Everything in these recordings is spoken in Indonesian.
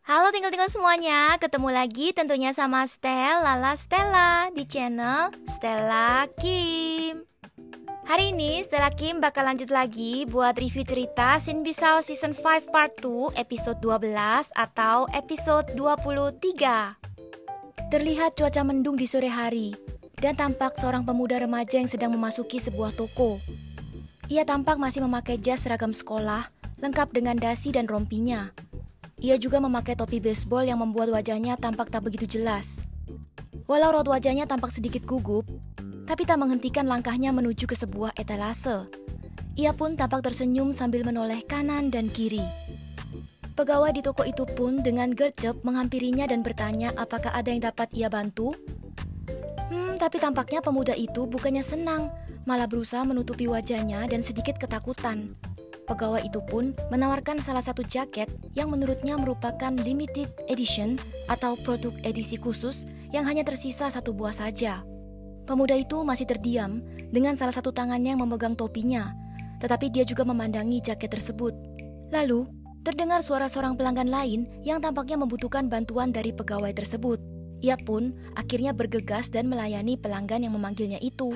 Halo tinggal-tinggal semuanya, ketemu lagi tentunya sama Stella di channel Stella Kim. Hari ini Stella Kim bakal lanjut lagi buat review cerita Sin Bisao Season 5 Part 2 episode 12 atau episode 23. Terlihat cuaca mendung di sore hari dan tampak seorang pemuda remaja yang sedang memasuki sebuah toko. Ia tampak masih memakai jas seragam sekolah lengkap dengan dasi dan rompinya. Ia juga memakai topi baseball yang membuat wajahnya tampak tak begitu jelas. Walau raut wajahnya tampak sedikit gugup, tapi tak menghentikan langkahnya menuju ke sebuah etalase. Ia pun tampak tersenyum sambil menoleh kanan dan kiri. Pegawai di toko itu pun dengan gercep menghampirinya dan bertanya apakah ada yang dapat ia bantu. Tapi tampaknya pemuda itu bukannya senang, malah berusaha menutupi wajahnya dan sedikit ketakutan. Pegawai itu pun menawarkan salah satu jaket yang menurutnya merupakan limited edition atau produk edisi khusus yang hanya tersisa satu buah saja. Pemuda itu masih terdiam dengan salah satu tangannya yang memegang topinya, tetapi dia juga memandangi jaket tersebut. Lalu, terdengar suara seorang pelanggan lain yang tampaknya membutuhkan bantuan dari pegawai tersebut. Ia pun akhirnya bergegas dan melayani pelanggan yang memanggilnya itu.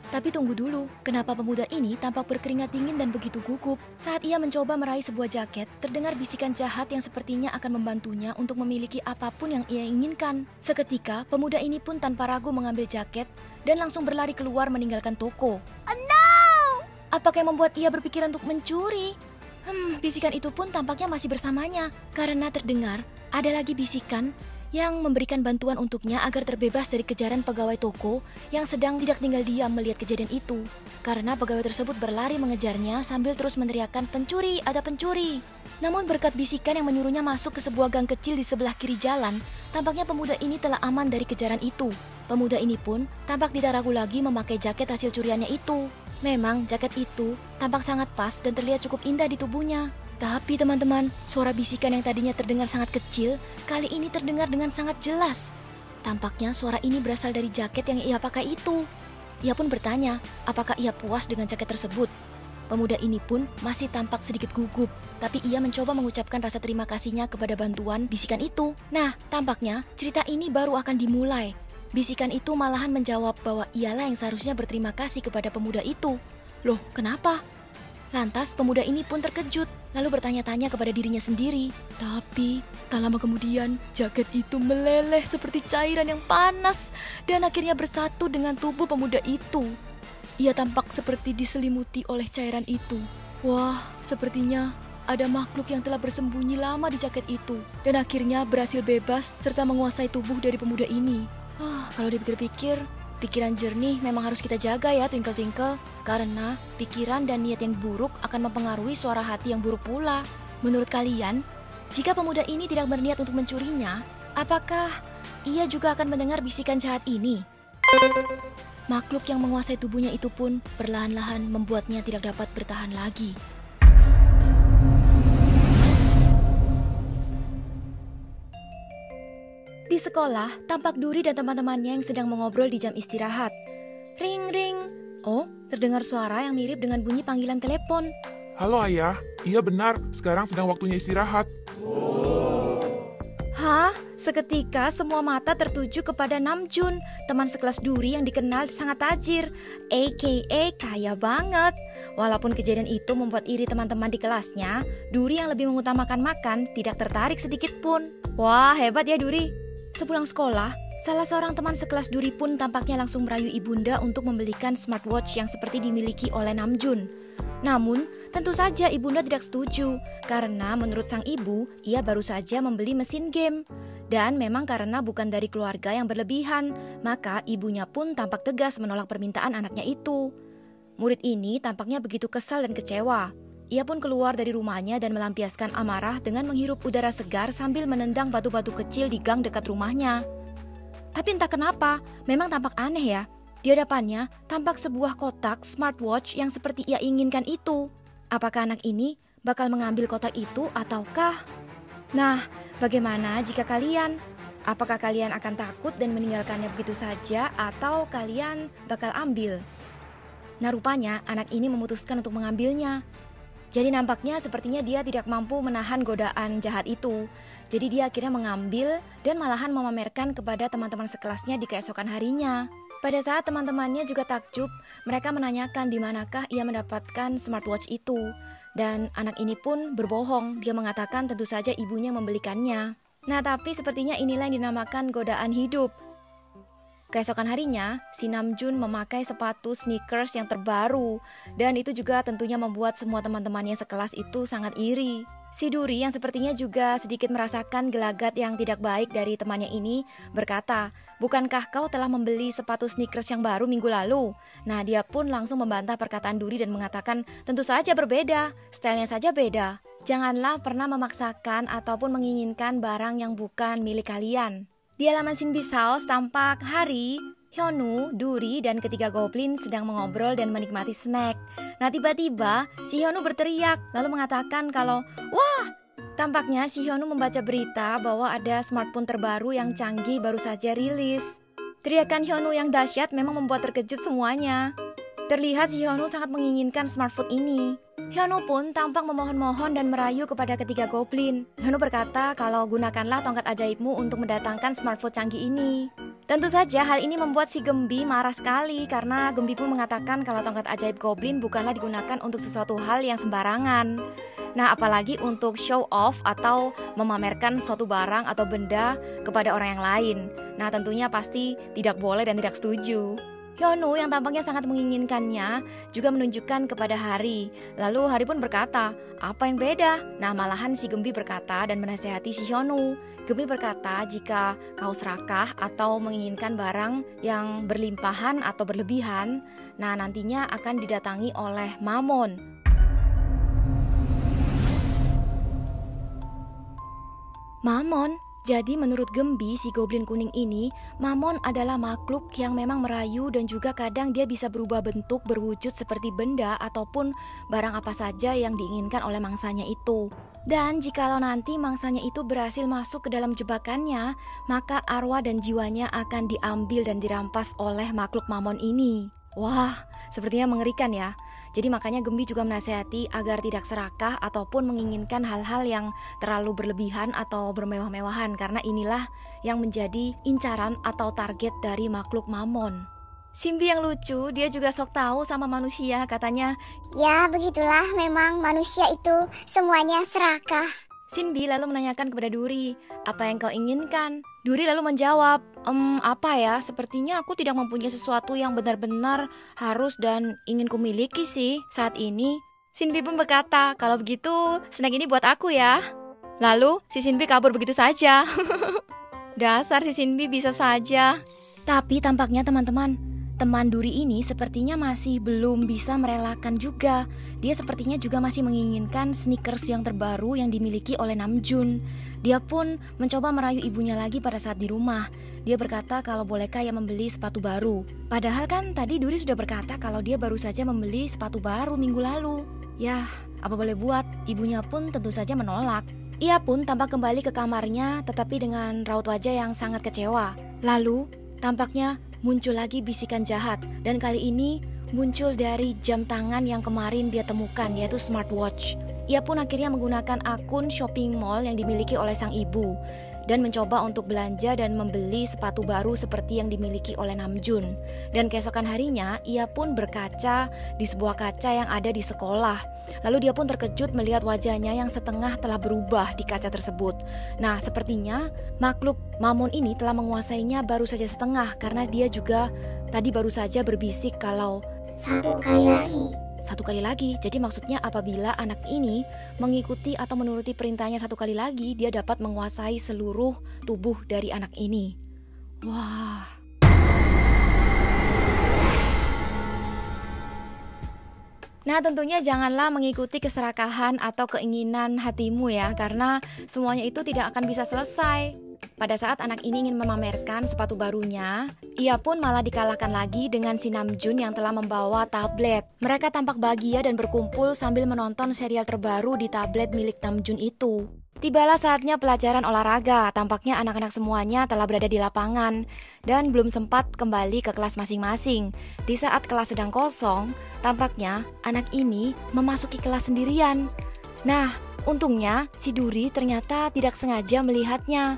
Tapi tunggu dulu, kenapa pemuda ini tampak berkeringat dingin dan begitu gugup? Saat ia mencoba meraih sebuah jaket, terdengar bisikan jahat yang sepertinya akan membantunya untuk memiliki apapun yang ia inginkan. Seketika, pemuda ini pun tanpa ragu mengambil jaket dan langsung berlari keluar meninggalkan toko. Oh no! Apakah yang membuat ia berpikiran untuk mencuri? Bisikan itu pun tampaknya masih bersamanya, karena terdengar ada lagi bisikan yang memberikan bantuan untuknya agar terbebas dari kejaran pegawai toko yang sedang tidak tinggal diam melihat kejadian itu. Karena pegawai tersebut berlari mengejarnya sambil terus meneriakkan, "Pencuri, ada pencuri!" Namun berkat bisikan yang menyuruhnya masuk ke sebuah gang kecil di sebelah kiri jalan, tampaknya pemuda ini telah aman dari kejaran itu. Pemuda ini pun tampak tidak ragu lagi memakai jaket hasil curiannya itu. Memang jaket itu tampak sangat pas dan terlihat cukup indah di tubuhnya. Tapi teman-teman, suara bisikan yang tadinya terdengar sangat kecil, kali ini terdengar dengan sangat jelas. Tampaknya suara ini berasal dari jaket yang ia pakai itu. Ia pun bertanya, apakah ia puas dengan jaket tersebut? Pemuda ini pun masih tampak sedikit gugup, tapi ia mencoba mengucapkan rasa terima kasihnya kepada bantuan bisikan itu. Nah, tampaknya cerita ini baru akan dimulai. Bisikan itu malahan menjawab bahwa ialah yang seharusnya berterima kasih kepada pemuda itu. Loh, kenapa? Lantas pemuda ini pun terkejut, lalu bertanya-tanya kepada dirinya sendiri. Tapi tak lama kemudian jaket itu meleleh seperti cairan yang panas dan akhirnya bersatu dengan tubuh pemuda itu. Ia tampak seperti diselimuti oleh cairan itu. Wah, sepertinya ada makhluk yang telah bersembunyi lama di jaket itu dan akhirnya berhasil bebas serta menguasai tubuh dari pemuda ini. Kalau dipikir-pikir, pikiran jernih memang harus kita jaga ya Twinkle-Twinkle, karena pikiran dan niat yang buruk akan mempengaruhi suara hati yang buruk pula. Menurut kalian, jika pemuda ini tidak berniat untuk mencurinya, apakah ia juga akan mendengar bisikan jahat ini? Makhluk yang menguasai tubuhnya itu pun perlahan-lahan membuatnya tidak dapat bertahan lagi. Di sekolah, tampak Duri dan teman-temannya yang sedang mengobrol di jam istirahat. Ring, ring. Oh, terdengar suara yang mirip dengan bunyi panggilan telepon. Halo ayah, iya benar, sekarang sedang waktunya istirahat. Hah? Seketika semua mata tertuju kepada Namjoon, teman sekelas Duri yang dikenal sangat tajir, aka kaya banget. Walaupun kejadian itu membuat iri teman-teman di kelasnya, Duri yang lebih mengutamakan makan tidak tertarik sedikit pun. Wah, hebat ya Duri. Sepulang sekolah, salah seorang teman sekelas Duri pun tampaknya langsung merayu ibunda untuk membelikan smartwatch yang seperti dimiliki oleh Namjoon. Namun, tentu saja ibunda tidak setuju, karena menurut sang ibu, ia baru saja membeli mesin game. Dan memang karena bukan dari keluarga yang berlebihan, maka ibunya pun tampak tegas menolak permintaan anaknya itu. Murid ini tampaknya begitu kesal dan kecewa. Ia pun keluar dari rumahnya dan melampiaskan amarah dengan menghirup udara segar sambil menendang batu-batu kecil di gang dekat rumahnya. Tapi entah kenapa, memang tampak aneh ya. Di hadapannya tampak sebuah kotak smartwatch yang seperti ia inginkan itu. Apakah anak ini bakal mengambil kotak itu ataukah? Nah, bagaimana jika kalian? Apakah kalian akan takut dan meninggalkannya begitu saja atau kalian bakal ambil? Nah, rupanya anak ini memutuskan untuk mengambilnya. Jadi nampaknya sepertinya dia tidak mampu menahan godaan jahat itu. Jadi dia akhirnya mengambil dan malahan memamerkan kepada teman-teman sekelasnya di keesokan harinya. Pada saat teman-temannya juga takjub, mereka menanyakan di manakah ia mendapatkan smartwatch itu. Dan anak ini pun berbohong, dia mengatakan tentu saja ibunya membelikannya. Nah tapi sepertinya inilah yang dinamakan godaan hidup. Keesokan harinya, si Namjoon memakai sepatu sneakers yang terbaru. Dan itu juga tentunya membuat semua teman-temannya sekelas itu sangat iri. Si Duri yang sepertinya juga sedikit merasakan gelagat yang tidak baik dari temannya ini berkata, "Bukankah kau telah membeli sepatu sneakers yang baru minggu lalu?" Nah dia pun langsung membantah perkataan Duri dan mengatakan, "Tentu saja berbeda, stylenya saja beda. Janganlah pernah memaksakan ataupun menginginkan barang yang bukan milik kalian." Di halaman Shinbi's house tampak Hari, Hyunwoo, Duri, dan ketiga goblin sedang mengobrol dan menikmati snack. Nah tiba-tiba si Hyunwoo berteriak lalu mengatakan kalau, "Wah!" Tampaknya si Hyunwoo membaca berita bahwa ada smartphone terbaru yang canggih baru saja rilis. Teriakan Hyunwoo yang dahsyat memang membuat terkejut semuanya. Terlihat si Hyunwoo sangat menginginkan smartphone ini. Hyunwoo pun tampak memohon-mohon dan merayu kepada ketiga goblin. Hyunwoo berkata kalau gunakanlah tongkat ajaibmu untuk mendatangkan smartphone canggih ini. Tentu saja hal ini membuat si Gembi marah sekali karena Gembi pun mengatakan kalau tongkat ajaib goblin bukanlah digunakan untuk sesuatu hal yang sembarangan. Nah apalagi untuk show off atau memamerkan suatu barang atau benda kepada orang yang lain. Nah tentunya pasti tidak boleh dan tidak setuju. Hyunwoo yang tampaknya sangat menginginkannya juga menunjukkan kepada Hari. Lalu Hari pun berkata, "Apa yang beda?" Nah malahan si Gembi berkata dan menasehati si Hyunwoo. Gembi berkata jika kau serakah atau menginginkan barang yang berlimpahan atau berlebihan, nah nantinya akan didatangi oleh Mamon. Mamon? Jadi menurut Gembi, si goblin kuning ini, Mamon adalah makhluk yang memang merayu dan juga kadang dia bisa berubah bentuk berwujud seperti benda ataupun barang apa saja yang diinginkan oleh mangsanya itu. Dan jikalau nanti mangsanya itu berhasil masuk ke dalam jebakannya, maka arwah dan jiwanya akan diambil dan dirampas oleh makhluk Mamon ini. Wah, sepertinya mengerikan ya. Jadi makanya Gembi juga menasihati agar tidak serakah ataupun menginginkan hal-hal yang terlalu berlebihan atau bermewah-mewahan karena inilah yang menjadi incaran atau target dari makhluk Mamon. Simbi yang lucu, dia juga sok tahu sama manusia, katanya, "Ya begitulah memang manusia itu semuanya serakah." Shinbi lalu menanyakan kepada Duri, "Apa yang kau inginkan?" Duri lalu menjawab, "Apa ya, sepertinya aku tidak mempunyai sesuatu yang benar-benar harus dan ingin kumiliki sih saat ini." Shinbi pun berkata, "Kalau begitu, snack ini buat aku ya." Lalu si Shinbi kabur begitu saja. Dasar si Shinbi bisa saja. Tapi tampaknya teman Duri ini sepertinya masih belum bisa merelakan juga. Dia sepertinya juga masih menginginkan sneakers yang terbaru yang dimiliki oleh Namjoon. Dia pun mencoba merayu ibunya lagi pada saat di rumah. Dia berkata kalau bolehkah ia membeli sepatu baru. Padahal kan tadi Duri sudah berkata kalau dia baru saja membeli sepatu baru minggu lalu. Yah, apa boleh buat, ibunya pun tentu saja menolak. Ia pun tampak kembali ke kamarnya tetapi dengan raut wajah yang sangat kecewa. Lalu tampaknya muncul lagi bisikan jahat dan kali ini muncul dari jam tangan yang kemarin dia temukan, yaitu smartwatch. Ia pun akhirnya menggunakan akun shopping mall yang dimiliki oleh sang ibu dan mencoba untuk belanja dan membeli sepatu baru seperti yang dimiliki oleh Namjoon. Dan keesokan harinya ia pun berkaca di sebuah kaca yang ada di sekolah. Lalu dia pun terkejut melihat wajahnya yang setengah telah berubah di kaca tersebut. Nah, sepertinya makhluk Mamon ini telah menguasainya baru saja setengah karena dia juga tadi baru saja berbisik kalau satu kali lagi. Jadi maksudnya apabila anak ini mengikuti atau menuruti perintahnya satu kali lagi, dia dapat menguasai seluruh tubuh dari anak ini. Wah. Nah tentunya janganlah mengikuti keserakahan atau keinginan hatimu ya, karena semuanya itu tidak akan bisa selesai. Pada saat anak ini ingin memamerkan sepatu barunya, ia pun malah dikalahkan lagi dengan si Namjoon yang telah membawa tablet. Mereka tampak bahagia dan berkumpul sambil menonton serial terbaru di tablet milik Namjoon itu. Tibalah saatnya pelajaran olahraga. Tampaknya anak-anak semuanya telah berada di lapangan dan belum sempat kembali ke kelas masing-masing. Di saat kelas sedang kosong, tampaknya anak ini memasuki kelas sendirian. Nah, untungnya si Duri ternyata tidak sengaja melihatnya.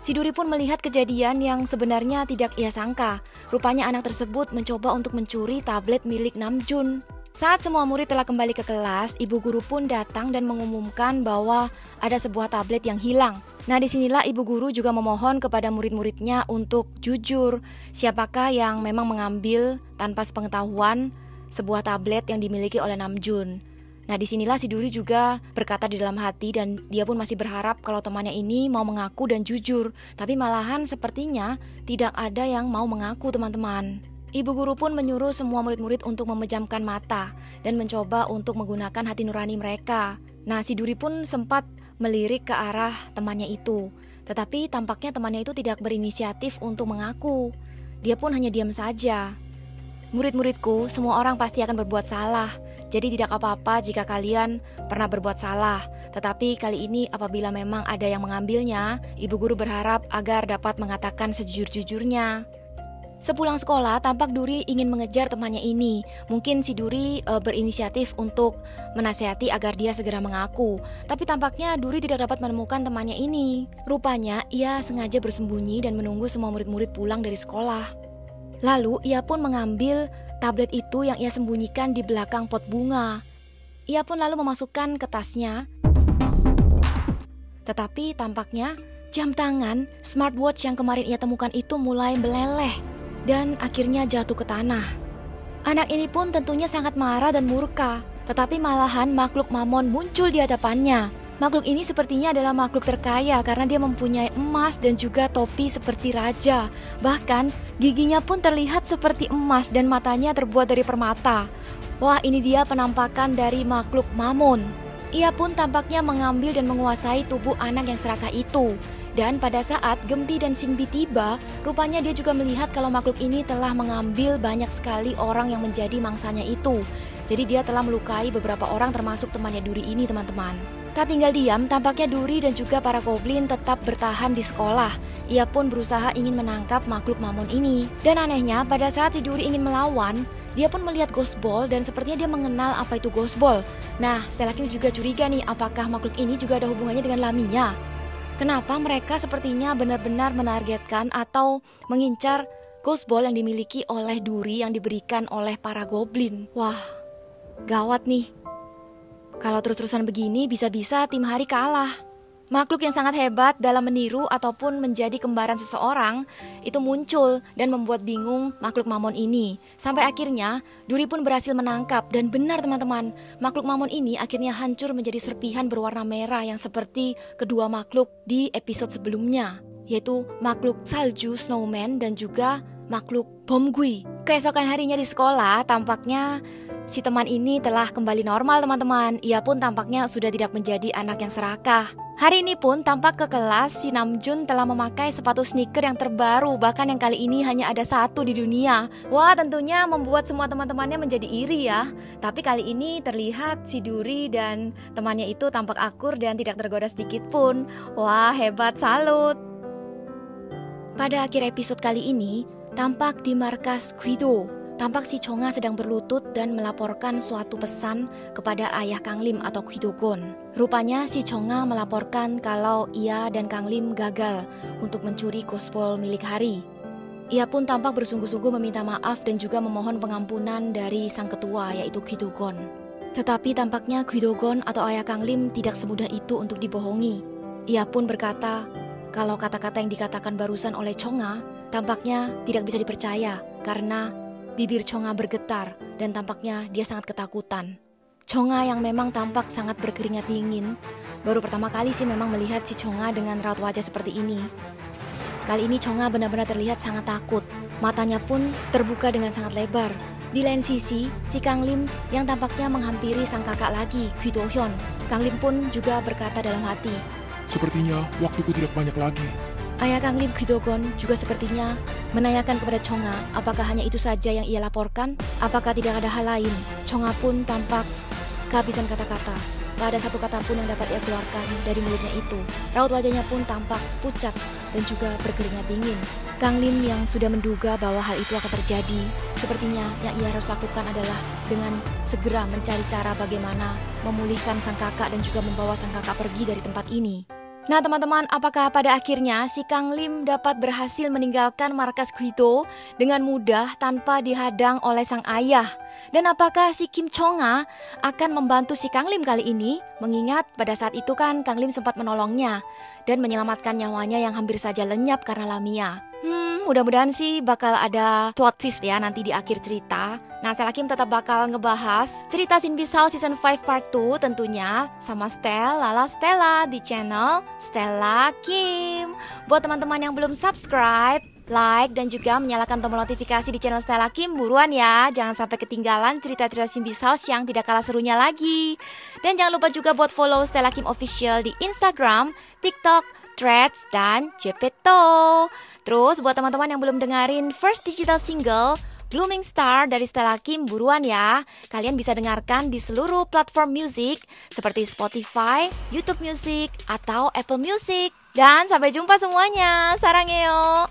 Si Duri pun melihat kejadian yang sebenarnya tidak ia sangka. Rupanya anak tersebut mencoba untuk mencuri tablet milik Namjoon. Saat semua murid telah kembali ke kelas, ibu guru pun datang dan mengumumkan bahwa ada sebuah tablet yang hilang. Nah, disinilah ibu guru juga memohon kepada murid-muridnya untuk jujur. Siapakah yang memang mengambil tanpa sepengetahuan sebuah tablet yang dimiliki oleh Namjoon. Nah, disinilah si Duri juga berkata di dalam hati dan dia pun masih berharap kalau temannya ini mau mengaku dan jujur. Tapi malahan sepertinya tidak ada yang mau mengaku, teman-teman. Ibu guru pun menyuruh semua murid-murid untuk memejamkan mata dan mencoba untuk menggunakan hati nurani mereka. Nah, si Duri pun sempat melirik ke arah temannya itu. Tetapi tampaknya temannya itu tidak berinisiatif untuk mengaku. Dia pun hanya diam saja. Murid-muridku, semua orang pasti akan berbuat salah. Jadi tidak apa-apa jika kalian pernah berbuat salah. Tetapi kali ini apabila memang ada yang mengambilnya, ibu guru berharap agar dapat mengatakan sejujur-jujurnya. Sepulang sekolah, tampak Duri ingin mengejar temannya ini. Mungkin si Duri berinisiatif untuk menasihati agar dia segera mengaku. Tapi tampaknya Duri tidak dapat menemukan temannya ini. Rupanya ia sengaja bersembunyi dan menunggu semua murid-murid pulang dari sekolah. Lalu ia pun mengambil tablet itu yang ia sembunyikan di belakang pot bunga. Ia pun lalu memasukkan ke tasnya. Tetapi tampaknya jam tangan smartwatch yang kemarin ia temukan itu mulai meleleh dan akhirnya jatuh ke tanah. Anak ini pun tentunya sangat marah dan murka, tetapi malahan makhluk Mamon muncul di hadapannya. Makhluk ini sepertinya adalah makhluk terkaya karena dia mempunyai emas dan juga topi seperti raja. Bahkan giginya pun terlihat seperti emas dan matanya terbuat dari permata. Wah, ini dia penampakan dari makhluk Mamon. Ia pun tampaknya mengambil dan menguasai tubuh anak yang serakah itu. Dan pada saat Gempi dan Sinbi tiba, rupanya dia juga melihat kalau makhluk ini telah mengambil banyak sekali orang yang menjadi mangsanya itu. Jadi dia telah melukai beberapa orang termasuk temannya Duri ini, teman-teman. Tak tinggal diam, tampaknya Duri dan juga para goblin tetap bertahan di sekolah. Ia pun berusaha ingin menangkap makhluk Mamon ini. Dan anehnya, pada saat si Duri ingin melawan, dia pun melihat Ghost Ball dan sepertinya dia mengenal apa itu Ghost Ball. Nah, Stella Kim juga curiga nih, apakah makhluk ini juga ada hubungannya dengan Lamia? Kenapa mereka sepertinya benar-benar menargetkan atau mengincar Ghost Ball yang dimiliki oleh Duri yang diberikan oleh para goblin? Wah, gawat nih. Kalau terus-terusan begini bisa-bisa tim Hari kalah. Makhluk yang sangat hebat dalam meniru ataupun menjadi kembaran seseorang itu muncul dan membuat bingung makhluk Mamon ini. Sampai akhirnya Duri pun berhasil menangkap. Dan benar teman-teman, makhluk Mamon ini akhirnya hancur menjadi serpihan berwarna merah yang seperti kedua makhluk di episode sebelumnya, yaitu makhluk salju Snowman dan juga makhluk Bomgui. Keesokan harinya di sekolah, tampaknya si teman ini telah kembali normal, teman-teman. Ia pun tampaknya sudah tidak menjadi anak yang serakah. Hari ini pun tampak ke kelas si Namjoon telah memakai sepatu sneaker yang terbaru, bahkan yang kali ini hanya ada satu di dunia. Wah, tentunya membuat semua teman-temannya menjadi iri ya. Tapi kali ini terlihat si Duri dan temannya itu tampak akur dan tidak tergoda sedikit pun. Wah, hebat, salut. Pada akhir episode kali ini, tampak di markas Guido. Tampak si Chonga sedang berlutut dan melaporkan suatu pesan kepada ayah Kang Lim atau Guido-gon. Rupanya si Chonga melaporkan kalau ia dan Kang Lim gagal untuk mencuri Ghost Ball milik Hari. Ia pun tampak bersungguh-sungguh meminta maaf dan juga memohon pengampunan dari sang ketua yaitu Guido-gon. Tetapi tampaknya Guido-gon atau ayah Kang Lim tidak semudah itu untuk dibohongi. Ia pun berkata kalau kata-kata yang dikatakan barusan oleh Chonga tampaknya tidak bisa dipercaya karena bibir Chonga bergetar dan tampaknya dia sangat ketakutan. Chonga yang memang tampak sangat berkeringat dingin, baru pertama kali sih memang melihat si Chonga dengan raut wajah seperti ini. Kali ini Chonga benar-benar terlihat sangat takut, matanya pun terbuka dengan sangat lebar. Di lain sisi, si Kang Lim yang tampaknya menghampiri sang kakak lagi, Guido Hyun. Kang Lim pun juga berkata dalam hati, Sepertinya waktuku tidak banyak lagi. ayah Kang Lim, Guido-gon, juga sepertinya menanyakan kepada Chonga apakah hanya itu saja yang ia laporkan, apakah tidak ada hal lain. Chonga pun tampak kehabisan kata-kata. Tak ada satu kata pun yang dapat ia keluarkan dari mulutnya itu. Raut wajahnya pun tampak pucat dan juga berkeringat dingin. Kang Lim yang sudah menduga bahwa hal itu akan terjadi, sepertinya yang ia harus lakukan adalah dengan segera mencari cara bagaimana memulihkan sang kakak dan juga membawa sang kakak pergi dari tempat ini. Nah teman-teman, apakah pada akhirnya si Kang Lim dapat berhasil meninggalkan markas Guido dengan mudah tanpa dihadang oleh sang ayah? Dan apakah si Kim Chong-a akan membantu si Kang Lim kali ini? Mengingat pada saat itu kan Kang Lim sempat menolongnya dan menyelamatkan nyawanya yang hampir saja lenyap karena Lamia. Mudah-mudahan sih bakal ada plot twist ya nanti di akhir cerita. Nah, Stella Kim tetap bakal ngebahas cerita Shin Bisao Season 5 Part 2 tentunya sama Lala Stella di channel Stella Kim. Buat teman-teman yang belum subscribe, like dan juga menyalakan tombol notifikasi di channel Stella Kim, buruan ya. Jangan sampai ketinggalan cerita-cerita Shin Bisao yang tidak kalah serunya lagi. Dan jangan lupa juga buat follow Stella Kim Official di Instagram, TikTok, Threads, dan Jepeto. Terus buat teman-teman yang belum dengerin first digital single Blooming Star dari Stella Kim, buruan ya. Kalian bisa dengarkan di seluruh platform musik seperti Spotify, YouTube Music, atau Apple Music. Dan sampai jumpa semuanya. Sarangheyo.